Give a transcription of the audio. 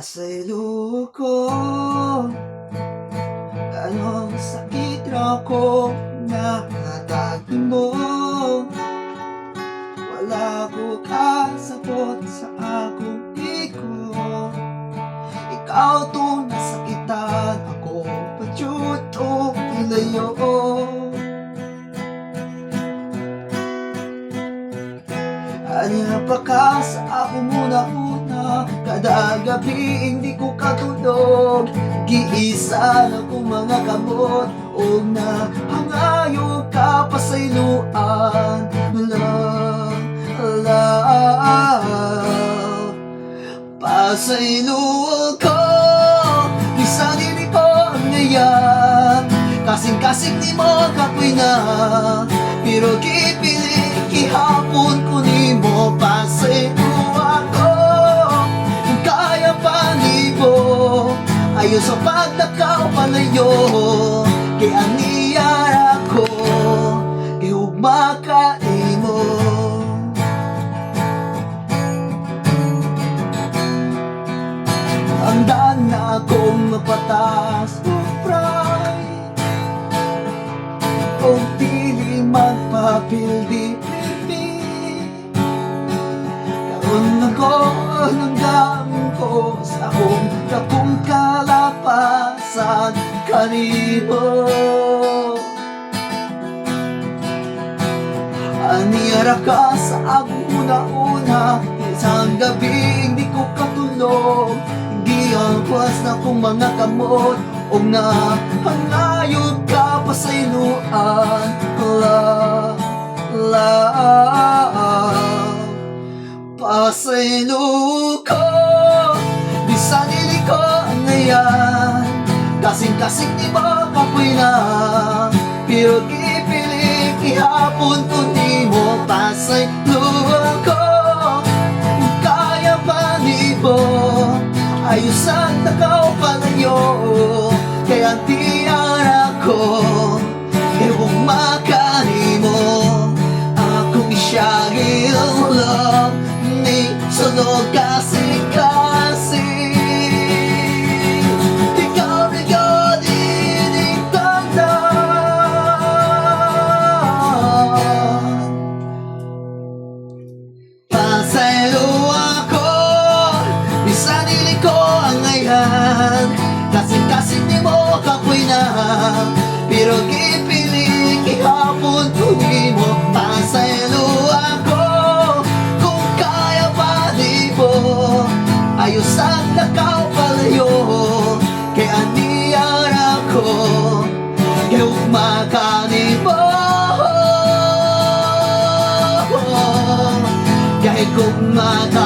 Pasaylo ko, anong sakit raw ko nahatagi mo. Wala ko kasabot sa akong iko. Ikaw to nasakitan ako, padyut o ilayo. Anya pa ka sa ako muna-una, kada gabi hindi ko katulog. Giisa na kong mga kamot, o na hangayo ka pasayloan. Pasaylo ko, di sa dili ko ngayon. Kasing-kasing ni mo kapoy na, pero kipili ihapon ko ni mo. Pasaylo ako, kaya pa ni mo. Ayaw sa pagtakaw palayo, kaya niyara ko, ihugma ka mo. Handaan na akong mapatas o pride, o dili magpapildi-pildi. Karoon ako ng gamon ko sa akong kalapasan kanimo. Aniyara ka sa akong una-una, isang gabi hindi ko katulog. Giangkwas na kong mga kamot, o na hangayod ka pasayloan. Pasaylo ko, di sa dili ko ngayon. Kasing-kasing di ba kapoy na, pero kipiling ihapon ko ni mo. Pasaylo ko, kaya pa ni mo. Ayusan takaw palayo, kaya tiyara ko, ewan makani mo. Akong isyagil lang ni sunod kasi ikaw na dinigtagdan. Pasaylo ako, bisa dili ko ang ngayon. Kasing-kasing ni mo kapoy na, pero gipiling ihapon ko ni mo. Pasaylo ako, kung kaya pa di mo. Ayos ang nakaw palayo, kaya niyara ko, kaya umakani mo. Kahit kung maka